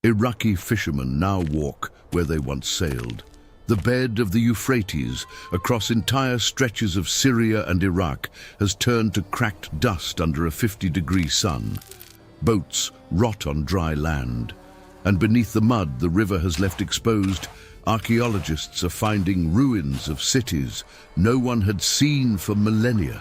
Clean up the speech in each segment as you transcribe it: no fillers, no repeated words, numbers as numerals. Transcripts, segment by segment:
Iraqi fishermen now walk where they once sailed. The bed of the Euphrates, across entire stretches of Syria and Iraq, has turned to cracked dust under a 50-degree sun. Boats rot on dry land, and beneath the mud the river has left exposed. Archaeologists are finding ruins of cities no one had seen for millennia.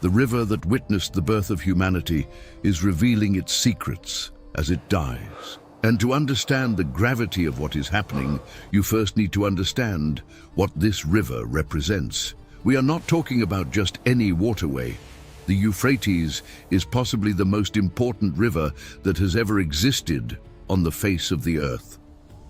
The river that witnessed the birth of humanity is revealing its secrets as it dies. And to understand the gravity of what is happening, you first need to understand what this river represents. We are not talking about just any waterway. The Euphrates is possibly the most important river that has ever existed on the face of the earth.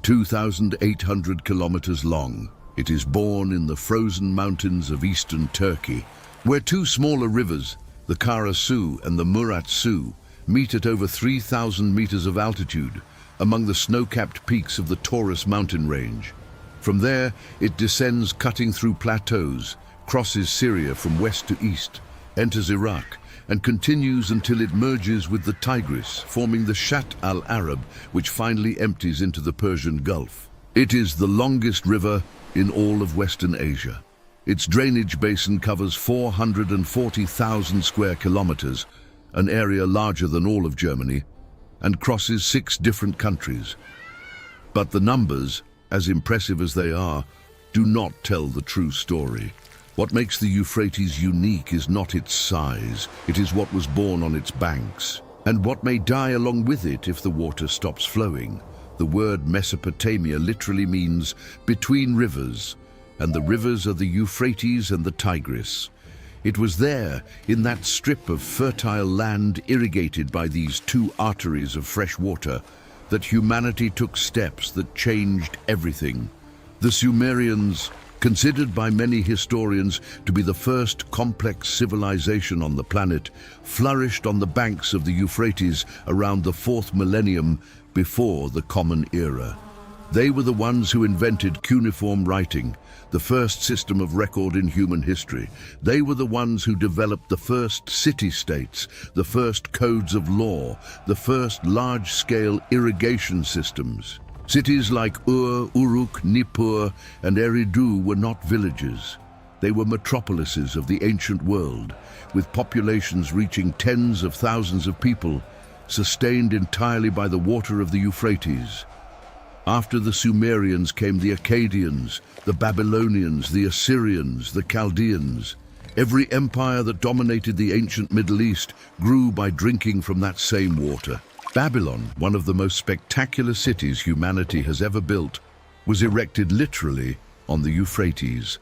2,800 kilometers long, it is born in the frozen mountains of eastern Turkey, where two smaller rivers, the Kara Su and the Murat Su, meet at over 3,000 meters of altitude among the snow-capped peaks of the Taurus mountain range. From there, it descends cutting through plateaus, crosses Syria from west to east, enters Iraq, and continues until it merges with the Tigris, forming the Shatt al-Arab, which finally empties into the Persian Gulf. It is the longest river in all of Western Asia. Its drainage basin covers 440,000 square kilometers, an area larger than all of Germany, and crosses 6 different countries. But the numbers, as impressive as they are, do not tell the true story. What makes the Euphrates unique is not its size, it is what was born on its banks, and what may die along with it if the water stops flowing. The word Mesopotamia literally means between rivers, and the rivers are the Euphrates and the Tigris. It was there, in that strip of fertile land irrigated by these two arteries of fresh water, that humanity took steps that changed everything. The Sumerians, considered by many historians to be the first complex civilization on the planet, flourished on the banks of the Euphrates around the 4th millennium before the Common Era. They were the ones who invented cuneiform writing, the first system of record in human history. They were the ones who developed the first city-states, the first codes of law, the first large-scale irrigation systems. Cities like Ur, Uruk, Nippur, and Eridu were not villages. They were metropolises of the ancient world, with populations reaching tens of thousands of people, sustained entirely by the water of the Euphrates. After the Sumerians came the Akkadians, the Babylonians, the Assyrians, the Chaldeans. Every empire that dominated the ancient Middle East grew by drinking from that same water. Babylon, one of the most spectacular cities humanity has ever built, was erected literally on the Euphrates.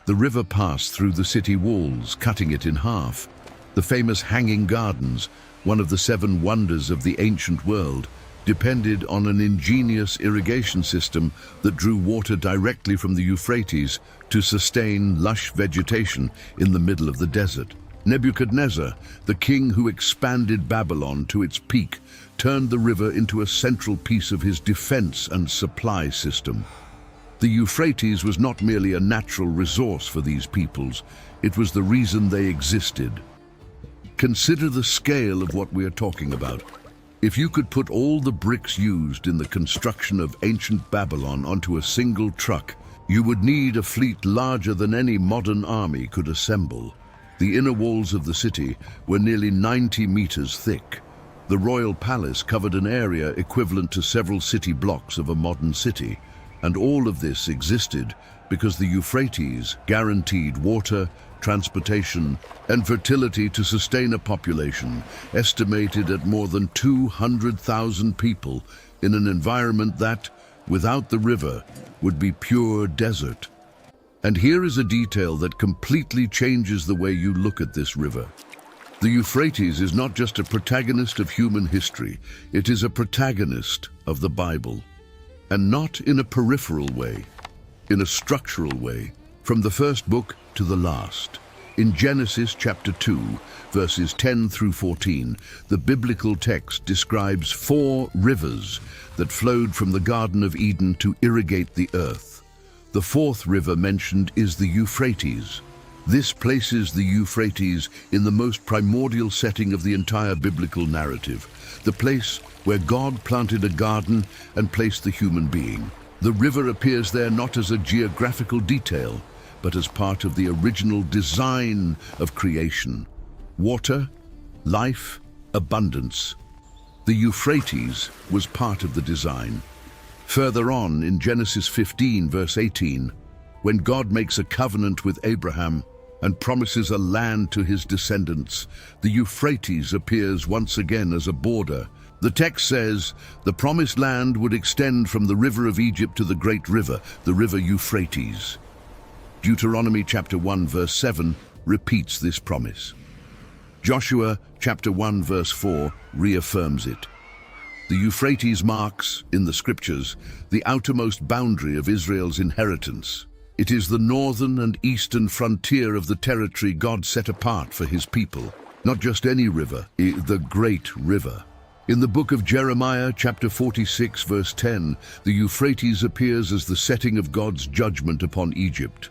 The river passed through the city walls, cutting it in half. The famous Hanging Gardens, one of the 7 wonders of the ancient world, depended on an ingenious irrigation system that drew water directly from the Euphrates to sustain lush vegetation in the middle of the desert. Nebuchadnezzar, the king who expanded Babylon to its peak, turned the river into a central piece of his defense and supply system. The Euphrates was not merely a natural resource for these peoples, it was the reason they existed. Consider the scale of what we are talking about. If you could put all the bricks used in the construction of ancient Babylon onto a single truck, you would need a fleet larger than any modern army could assemble. The inner walls of the city were nearly 90 meters thick. The royal palace covered an area equivalent to several city blocks of a modern city, and all of this existed because the Euphrates guaranteed water, transportation, and fertility to sustain a population estimated at more than 200,000 people in an environment that, without the river, would be pure desert. And here is a detail that completely changes the way you look at this river. The Euphrates is not just a protagonist of human history, it is a protagonist of the Bible. And not in a peripheral way, in a structural way, from the first book to the last. In Genesis chapter 2, verses 10 through 14, the biblical text describes 4 rivers that flowed from the Garden of Eden to irrigate the earth. The 4th river mentioned is the Euphrates. This places the Euphrates in the most primordial setting of the entire biblical narrative, the place where God planted a garden and placed the human being. The river appears there not as a geographical detail, but as part of the original design of creation. Water, life, abundance. The Euphrates was part of the design. Further on in Genesis 15, verse 18, when God makes a covenant with Abraham and promises a land to his descendants, the Euphrates appears once again as a border. The text says, the promised land would extend from the river of Egypt to the great river, the river Euphrates. Deuteronomy chapter 1 verse 7 repeats this promise. Joshua chapter 1 verse 4 reaffirms it. The Euphrates marks, in the scriptures, the outermost boundary of Israel's inheritance. It is the northern and eastern frontier of the territory God set apart for his people. Not just any river, the great river. In the book of Jeremiah, chapter 46, verse 10, the Euphrates appears as the setting of God's judgment upon Egypt.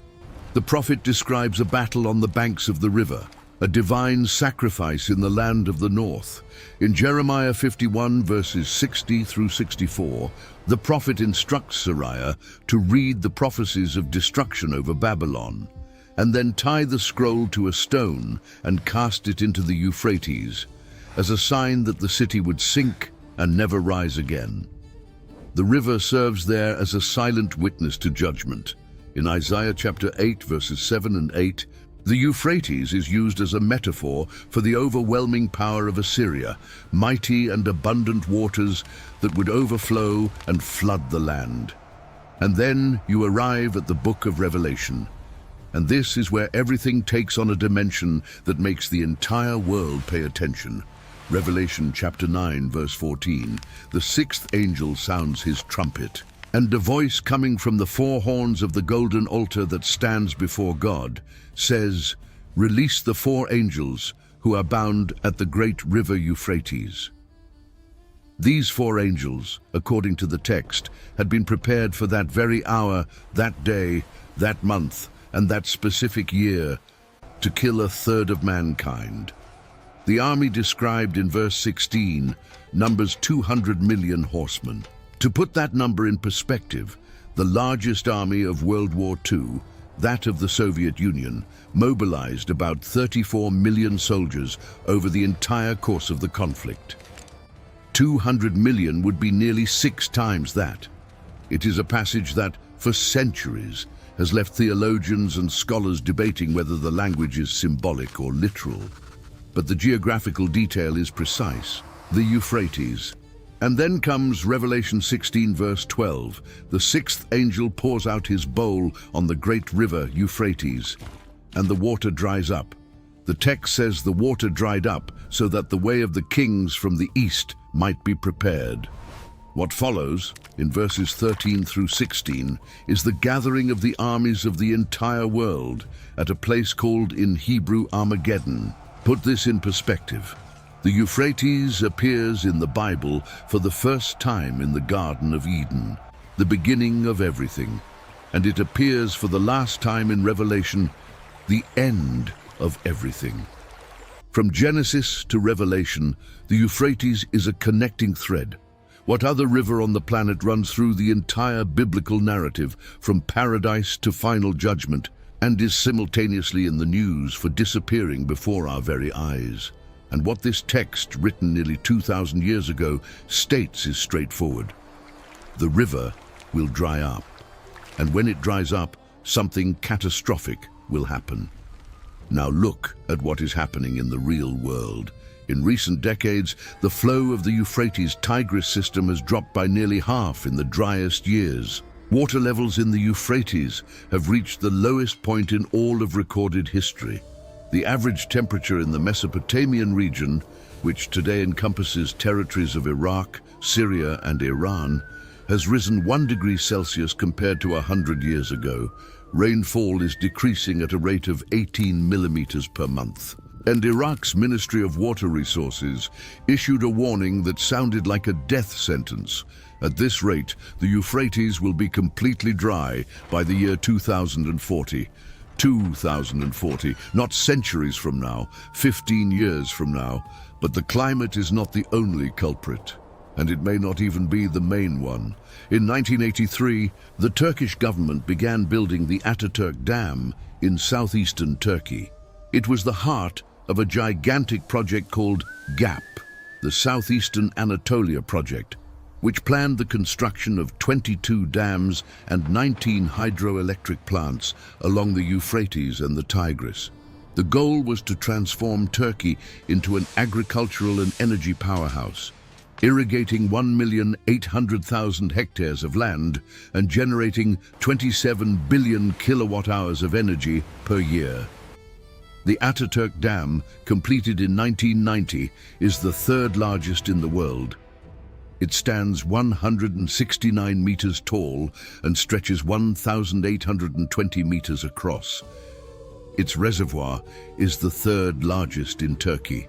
The prophet describes a battle on the banks of the river, a divine sacrifice in the land of the north. In Jeremiah 51, verses 60 through 64, the prophet instructs Sariah to read the prophecies of destruction over Babylon, and then tie the scroll to a stone and cast it into the Euphrates, as a sign that the city would sink and never rise again. The river serves there as a silent witness to judgment. In Isaiah chapter 8, verses 7 and 8, the Euphrates is used as a metaphor for the overwhelming power of Assyria, mighty and abundant waters that would overflow and flood the land. And then you arrive at the book of Revelation. And this is where everything takes on a dimension that makes the entire world pay attention. Revelation chapter 9, verse 14, the sixth angel sounds his trumpet, and a voice coming from the four horns of the golden altar that stands before God says, "Release the four angels who are bound at the great river Euphrates." These four angels, according to the text, had been prepared for that very hour, that day, that month, and that specific year, to kill a third of mankind. The army described in verse 16 numbers 200 million horsemen. To put that number in perspective, the largest army of World War II, that of the Soviet Union, mobilized about 34 million soldiers over the entire course of the conflict. 200 million would be nearly 6 times that. It is a passage that, for centuries, has left theologians and scholars debating whether the language is symbolic or literal. But the geographical detail is precise, the Euphrates. And then comes Revelation 16, verse 12. The sixth angel pours out his bowl on the great river Euphrates, and the water dries up. The text says the water dried up so that the way of the kings from the east might be prepared. What follows, in verses 13 through 16, is the gathering of the armies of the entire world at a place called in Hebrew Armageddon. Put this in perspective. The Euphrates appears in the Bible for the first time in the Garden of Eden, the beginning of everything, and it appears for the last time in Revelation, the end of everything. From Genesis to Revelation, the Euphrates is a connecting thread. What other river on the planet runs through the entire biblical narrative, from paradise to final judgment, and is simultaneously in the news for disappearing before our very eyes? And what this text, written nearly 2,000 years ago, states is straightforward. The river will dry up, and when it dries up, something catastrophic will happen. Now look at what is happening in the real world. In recent decades, the flow of the Euphrates Tigris system has dropped by nearly half in the driest years. Water levels in the Euphrates have reached the lowest point in all of recorded history. The average temperature in the Mesopotamian region, which today encompasses territories of Iraq, Syria, and Iran, has risen 1 degree Celsius compared to 100 years ago. Rainfall is decreasing at a rate of 18 millimeters per month. And Iraq's Ministry of Water Resources issued a warning that sounded like a death sentence. At this rate, the Euphrates will be completely dry by the year 2040. 2040, not centuries from now, 15 years from now. But the climate is not the only culprit. and it may not even be the main one. In 1983, the Turkish government began building the Ataturk Dam in southeastern Turkey. It was the heart of a gigantic project called GAP, the Southeastern Anatolia Project, which planned the construction of 22 dams and 19 hydroelectric plants along the Euphrates and the Tigris. The goal was to transform Turkey into an agricultural and energy powerhouse, irrigating 1,800,000 hectares of land and generating 27 billion kilowatt-hours of energy per year. The Ataturk Dam, completed in 1990, is the third largest in the world. It stands 169 meters tall and stretches 1,820 meters across. Its reservoir is the third largest in Turkey.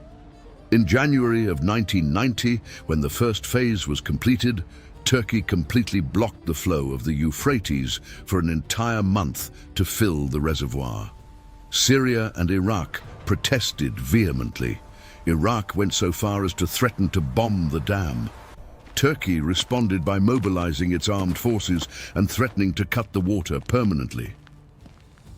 In January of 1990, when the first phase was completed, Turkey completely blocked the flow of the Euphrates for an entire month to fill the reservoir. Syria and Iraq protested vehemently. Iraq went so far as to threaten to bomb the dam. Turkey responded by mobilizing its armed forces and threatening to cut the water permanently.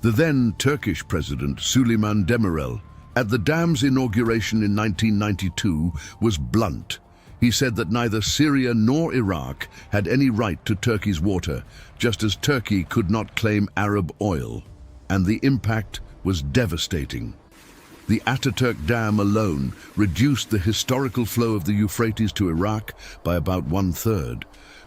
The then Turkish President Süleyman Demirel, at the dam's inauguration in 1992, was blunt. He said that neither Syria nor Iraq had any right to Turkey's water, just as Turkey could not claim Arab oil. And the impact was devastating. The Ataturk Dam alone reduced the historical flow of the Euphrates to Iraq by about 1/3,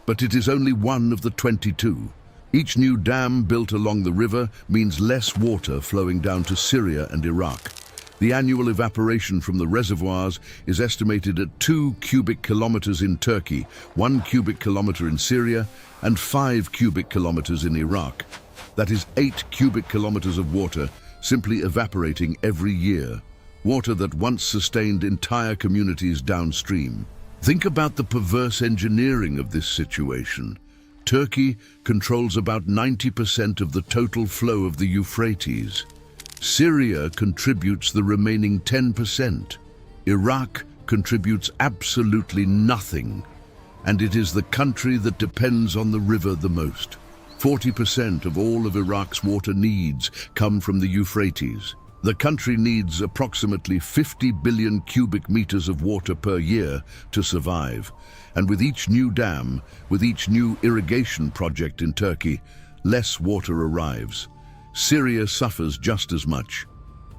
but it is only one of the 22. Each new dam built along the river means less water flowing down to Syria and Iraq. The annual evaporation from the reservoirs is estimated at 2 cubic kilometers in Turkey, 1 cubic kilometer in Syria, and 5 cubic kilometers in Iraq. That is 8 cubic kilometers of water simply evaporating every year, water that once sustained entire communities downstream. Think about the perverse engineering of this situation. Turkey controls about 90% of the total flow of the Euphrates. Syria contributes the remaining 10%. Iraq contributes absolutely nothing, and it is the country that depends on the river the most. 40% of all of Iraq's water needs come from the Euphrates. The country needs approximately 50 billion cubic meters of water per year to survive. And with each new dam, with each new irrigation project in Turkey, less water arrives. Syria suffers just as much.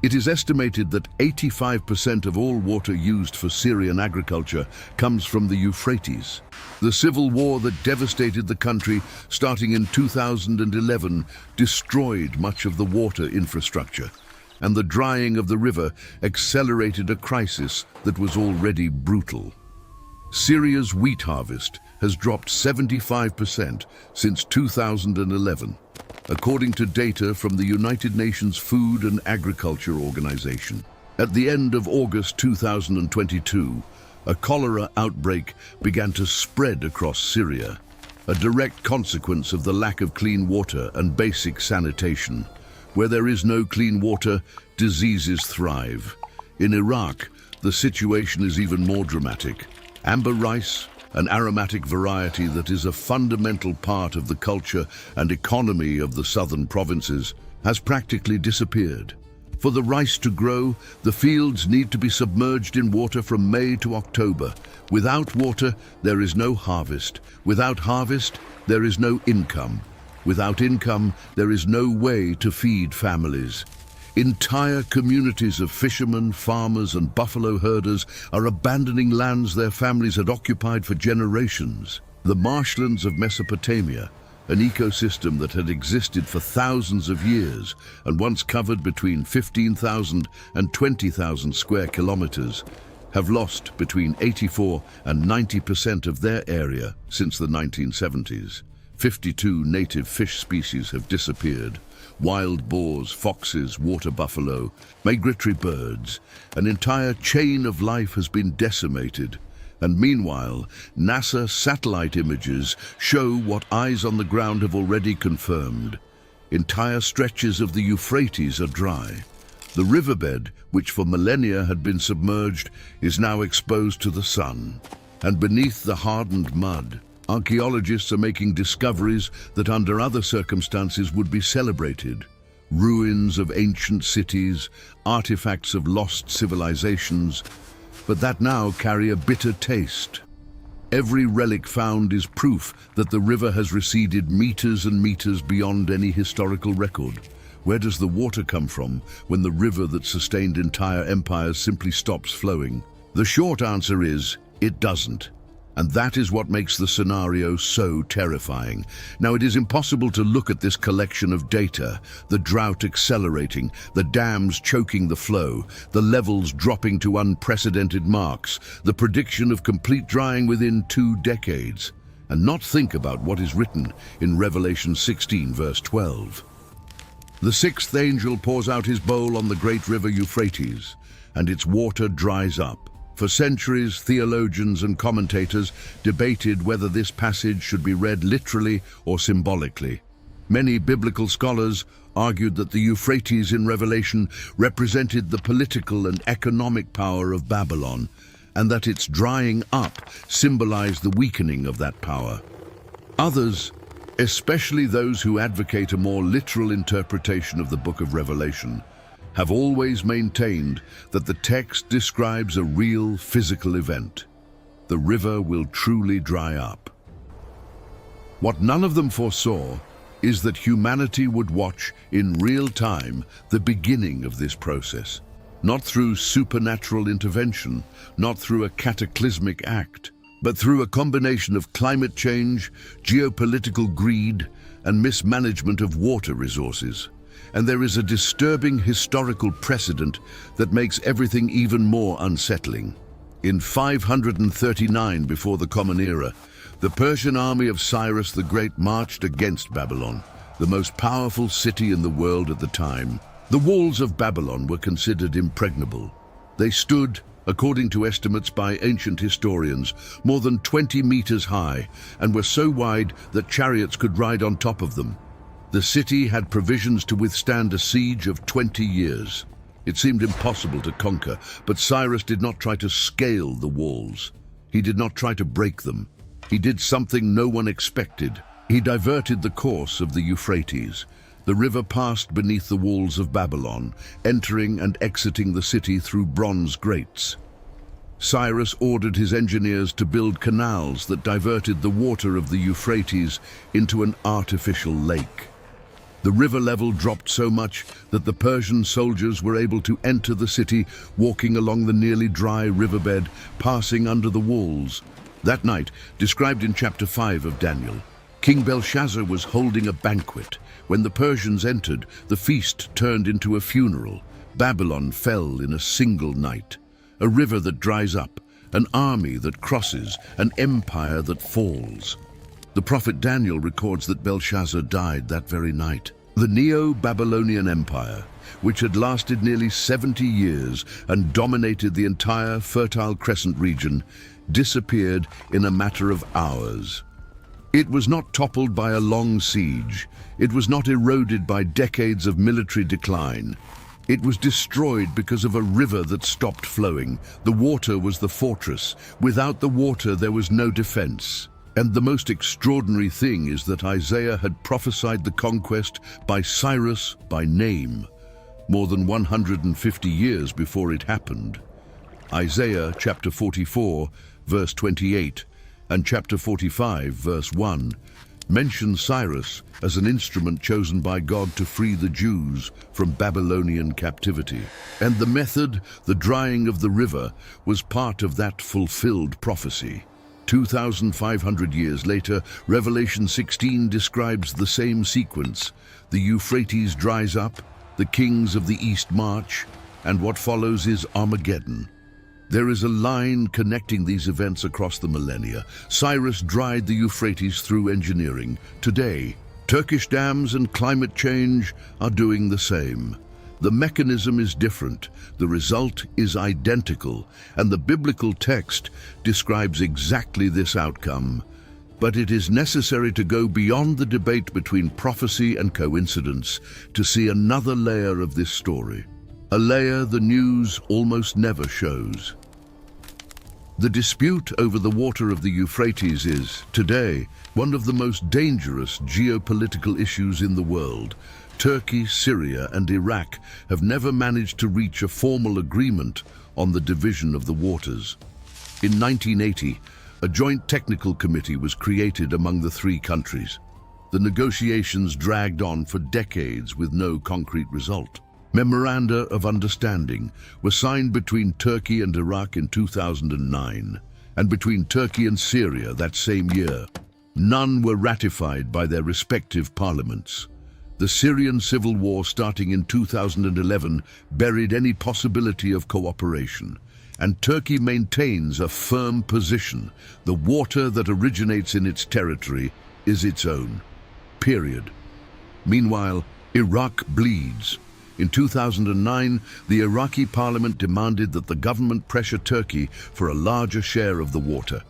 It is estimated that 85% of all water used for Syrian agriculture comes from the Euphrates. The civil war that devastated the country starting in 2011 destroyed much of the water infrastructure, and the drying of the river accelerated a crisis that was already brutal. Syria's wheat harvest has dropped 75% since 2011, according to data from the United Nations Food and Agriculture Organization. At the end of August 2022, a cholera outbreak began to spread across Syria, a direct consequence of the lack of clean water and basic sanitation. Where there is no clean water, diseases thrive. In Iraq, the situation is even more dramatic. Amber rice, an aromatic variety that is a fundamental part of the culture and economy of the southern provinces, has practically disappeared. For the rice to grow, the fields need to be submerged in water from May to October. Without water, there is no harvest. Without harvest, there is no income. Without income, there is no way to feed families. Entire communities of fishermen, farmers, and buffalo herders are abandoning lands their families had occupied for generations. The marshlands of Mesopotamia, an ecosystem that had existed for thousands of years and once covered between 15,000 and 20,000 square kilometers, have lost between 84 and 90% of their area since the 1970s. 52 native fish species have disappeared. Wild boars, foxes, water buffalo, migratory birds, an entire chain of life has been decimated. And meanwhile, NASA satellite images show what eyes on the ground have already confirmed. Entire stretches of the Euphrates are dry. The riverbed, which for millennia had been submerged, is now exposed to the sun. And beneath the hardened mud, archaeologists are making discoveries that under other circumstances would be celebrated. Ruins of ancient cities, artifacts of lost civilizations, but that now carry a bitter taste. Every relic found is proof that the river has receded meters and meters beyond any historical record. Where does the water come from when the river that sustained entire empires simply stops flowing? The short answer is, it doesn't. And that is what makes the scenario so terrifying. Now, it is impossible to look at this collection of data, the drought accelerating, the dams choking the flow, the levels dropping to unprecedented marks, the prediction of complete drying within 2 decades, and not think about what is written in Revelation 16, verse 12. The 6th angel pours out his bowl on the great river Euphrates, and its water dries up. For centuries, theologians and commentators debated whether this passage should be read literally or symbolically. Many biblical scholars argued that the Euphrates in Revelation represented the political and economic power of Babylon, and that its drying up symbolized the weakening of that power. Others, especially those who advocate a more literal interpretation of the book of Revelation, have always maintained that the text describes a real physical event. The river will truly dry up. What none of them foresaw is that humanity would watch in real time the beginning of this process, not through supernatural intervention, not through a cataclysmic act, but through a combination of climate change, geopolitical greed, and mismanagement of water resources. And there is a disturbing historical precedent that makes everything even more unsettling. In 539 before the Common Era, the Persian army of Cyrus the Great marched against Babylon, the most powerful city in the world at the time. The walls of Babylon were considered impregnable. They stood, according to estimates by ancient historians, more than 20 meters high and were so wide that chariots could ride on top of them. The city had provisions to withstand a siege of 20 years. It seemed impossible to conquer, but Cyrus did not try to scale the walls. He did not try to break them. He did something no one expected. He diverted the course of the Euphrates. The river passed beneath the walls of Babylon, entering and exiting the city through bronze grates. Cyrus ordered his engineers to build canals that diverted the water of the Euphrates into an artificial lake. The river level dropped so much that the Persian soldiers were able to enter the city walking along the nearly dry riverbed, passing under the walls. That night, described in chapter 5 of Daniel, King Belshazzar was holding a banquet. When the Persians entered, the feast turned into a funeral. Babylon fell in a single night. A river that dries up, an army that crosses, an empire that falls. The prophet Daniel records that Belshazzar died that very night. The Neo-Babylonian Empire, which had lasted nearly 70 years and dominated the entire Fertile Crescent region, disappeared in a matter of hours. It was not toppled by a long siege. It was not eroded by decades of military decline. It was destroyed because of a river that stopped flowing. The water was the fortress. Without the water, there was no defense. And the most extraordinary thing is that Isaiah had prophesied the conquest by Cyrus by name, more than 150 years before it happened. Isaiah chapter 44, verse 28, and chapter 45, verse 1, mention Cyrus as an instrument chosen by God to free the Jews from Babylonian captivity. And the method, the drying of the river, was part of that fulfilled prophecy. 2,500 years later, Revelation 16 describes the same sequence. The Euphrates dries up, the kings of the east march, and what follows is Armageddon. There is a line connecting these events across the millennia. Cyrus dried the Euphrates through engineering. Today, Turkish dams and climate change are doing the same. The mechanism is different, the result is identical, and the biblical text describes exactly this outcome. But it is necessary to go beyond the debate between prophecy and coincidence to see another layer of this story, a layer the news almost never shows. The dispute over the water of the Euphrates is, today, one of the most dangerous geopolitical issues in the world. Turkey, Syria, and Iraq have never managed to reach a formal agreement on the division of the waters. In 1980, a joint technical committee was created among the three countries. The negotiations dragged on for decades with no concrete result. Memoranda of understanding were signed between Turkey and Iraq in 2009, and between Turkey and Syria that same year. None were ratified by their respective parliaments. The Syrian civil war starting in 2011 buried any possibility of cooperation, and Turkey maintains a firm position. The water that originates in its territory is its own. Period. Meanwhile, Iraq bleeds. In 2009, the Iraqi parliament demanded that the government pressure Turkey for a larger share of the water.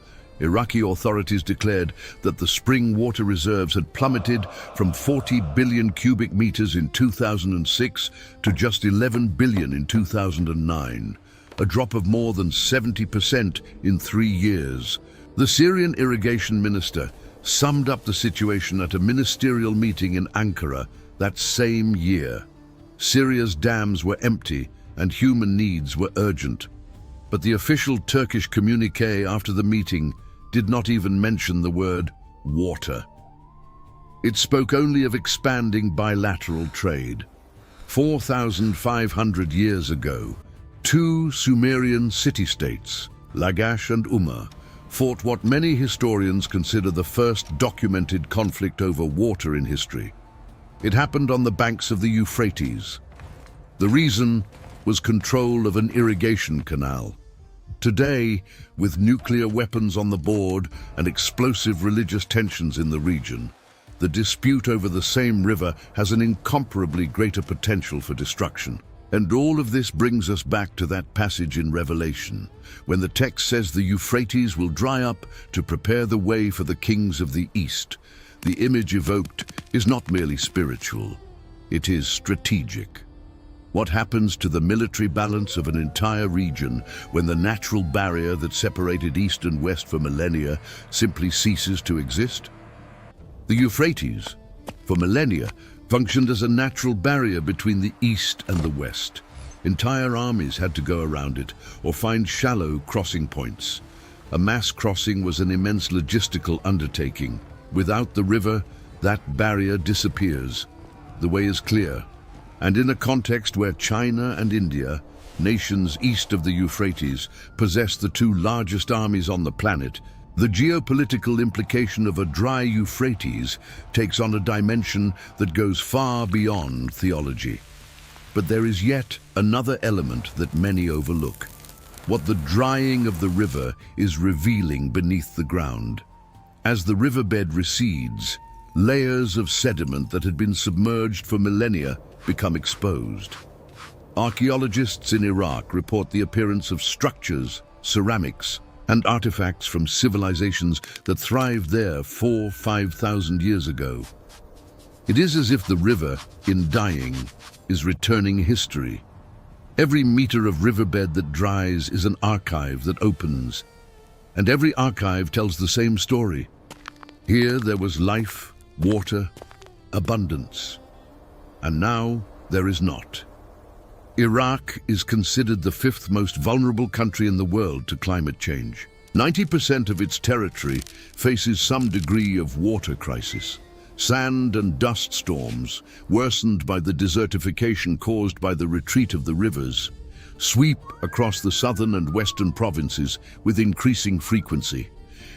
Iraqi authorities declared that the spring water reserves had plummeted from 40 billion cubic meters in 2006 to just 11 billion in 2009, a drop of more than 70% in 3 years. The Syrian irrigation minister summed up the situation at a ministerial meeting in Ankara that same year. Syria's dams were empty and human needs were urgent. But the official Turkish communiqué after the meeting did not even mention the word water. It spoke only of expanding bilateral trade. 4,500 years ago, two Sumerian city-states, Lagash and Umma, fought what many historians consider the first documented conflict over water in history. It happened on the banks of the Euphrates. The reason was control of an irrigation canal. Today, with nuclear weapons on the board and explosive religious tensions in the region, the dispute over the same river has an incomparably greater potential for destruction. And all of this brings us back to that passage in Revelation, when the text says the Euphrates will dry up to prepare the way for the kings of the East. The image evoked is not merely spiritual, it is strategic. What happens to the military balance of an entire region when the natural barrier that separated East and West for millennia simply ceases to exist? The Euphrates, for millennia, functioned as a natural barrier between the East and the West. Entire armies had to go around it or find shallow crossing points. A mass crossing was an immense logistical undertaking. Without the river, that barrier disappears. The way is clear. And in a context where China and India, nations east of the Euphrates, possess the two largest armies on the planet, the geopolitical implication of a dry Euphrates takes on a dimension that goes far beyond theology. But there is yet another element that many overlook: what the drying of the river is revealing beneath the ground. As the riverbed recedes, layers of sediment that had been submerged for millennia become exposed. Archaeologists in Iraq report the appearance of structures, ceramics, and artifacts from civilizations that thrived there 4,000–5,000 years ago. It is as if the river, in dying, is returning history. Every meter of riverbed that dries is an archive that opens, and every archive tells the same story. Here there was life, water, abundance, and now there is not. Iraq is considered the fifth most vulnerable country in the world to climate change. 90% of its territory faces some degree of water crisis. Sand and dust storms, worsened by the desertification caused by the retreat of the rivers, sweep across the southern and western provinces with increasing frequency.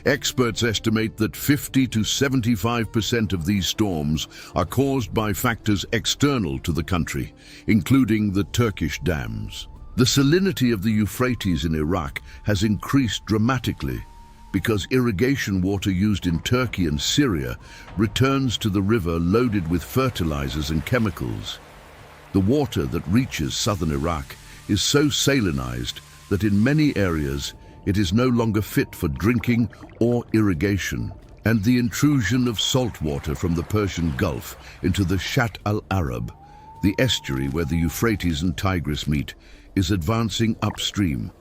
Experts estimate that 50–75% of these storms are caused by factors external to the country, including the Turkish dams. The salinity of the Euphrates in Iraq has increased dramatically because irrigation water used in Turkey and Syria returns to the river loaded with fertilizers and chemicals. The water that reaches southern Iraq is so salinized that in many areas it is no longer fit for drinking or irrigation, and the intrusion of salt water from the Persian Gulf into the Shatt al-Arab, the estuary where the Euphrates and Tigris meet, is advancing upstream.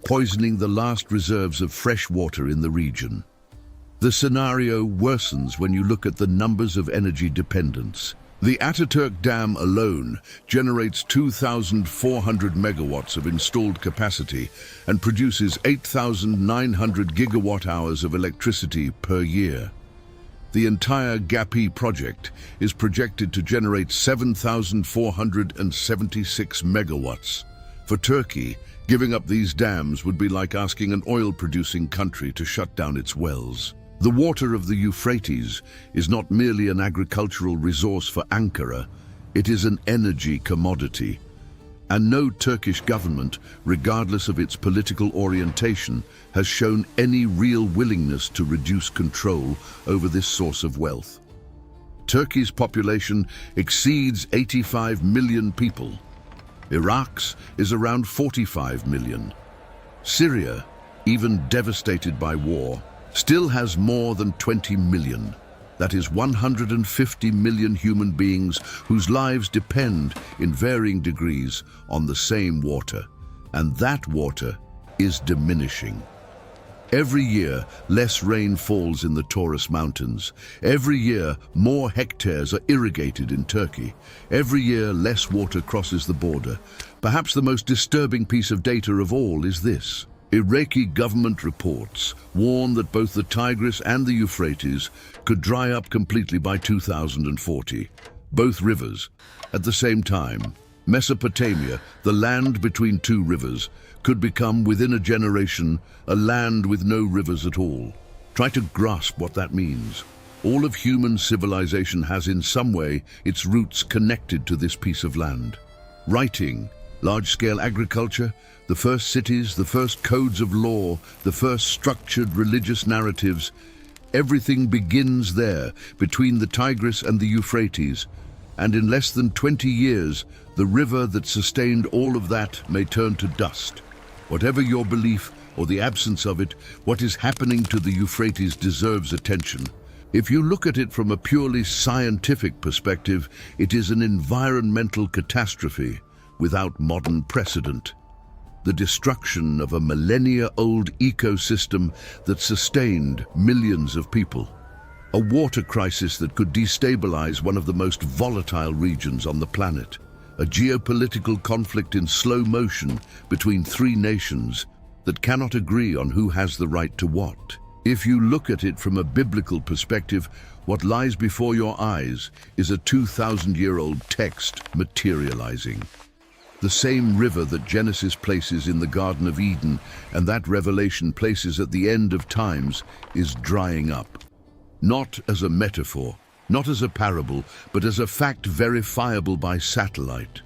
poisoning the last reserves of fresh water in the region. The scenario worsens when you look at the numbers of energy dependents. The Ataturk Dam alone generates 2,400 megawatts of installed capacity and produces 8,900 gigawatt-hours of electricity per year. The entire GAPI project is projected to generate 7,476 megawatts. For Turkey, giving up these dams would be like asking an oil-producing country to shut down its wells. The water of the Euphrates is not merely an agricultural resource for Ankara, it is an energy commodity. And no Turkish government, regardless of its political orientation, has shown any real willingness to reduce control over this source of wealth. Turkey's population exceeds 85 million people. Iraq's is around 45 million. Syria, even devastated by war, still has more than 20 million. That is 150 million human beings whose lives depend in varying degrees on the same water. And that water is diminishing. Every year, less rain falls in the Taurus Mountains. Every year, more hectares are irrigated in Turkey. Every year, less water crosses the border. Perhaps the most disturbing piece of data of all is this. Iraqi government reports warn that both the Tigris and the Euphrates could dry up completely by 2040. Both rivers. At the same time, Mesopotamia, the land between two rivers, could become within a generation a land with no rivers at all. Try to grasp what that means. All of human civilization has in some way its roots connected to this piece of land. Writing, large-scale agriculture, the first cities, the first codes of law, the first structured religious narratives, everything begins there, between the Tigris and the Euphrates, and in less than 20 years, the river that sustained all of that may turn to dust. Whatever your belief or the absence of it, what is happening to the Euphrates deserves attention. If you look at it from a purely scientific perspective, it is an environmental catastrophe without modern precedent. The destruction of a millennia-old ecosystem that sustained millions of people. A water crisis that could destabilize one of the most volatile regions on the planet. A geopolitical conflict in slow motion between three nations that cannot agree on who has the right to what. If you look at it from a biblical perspective, what lies before your eyes is a 2,000-year-old text materializing. The same river that Genesis places in the Garden of Eden and that Revelation places at the end of times is drying up. Not as a metaphor, not as a parable, but as a fact verifiable by satellite.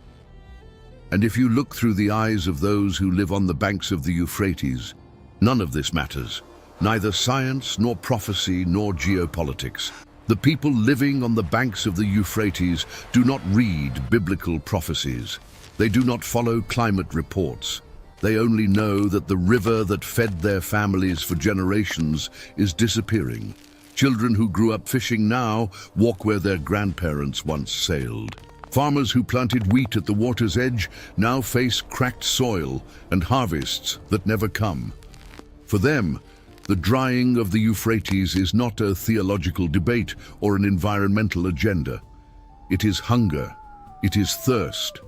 And if you look through the eyes of those who live on the banks of the Euphrates, none of this matters. Neither science, nor prophecy, nor geopolitics. The people living on the banks of the Euphrates do not read biblical prophecies. They do not follow climate reports. They only know that the river that fed their families for generations is disappearing. Children who grew up fishing now walk where their grandparents once sailed. Farmers who planted wheat at the water's edge now face cracked soil and harvests that never come. For them, the drying of the Euphrates is not a theological debate or an environmental agenda. It is hunger. It is thirst.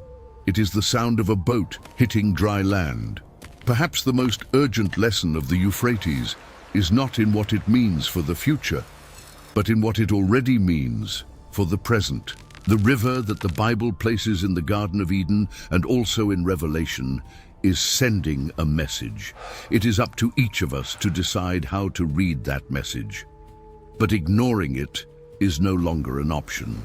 It is the sound of a boat hitting dry land. Perhaps the most urgent lesson of the Euphrates is not in what it means for the future, but in what it already means for the present. The river that the Bible places in the Garden of Eden and also in Revelation is sending a message. It is up to each of us to decide how to read that message. But ignoring it is no longer an option.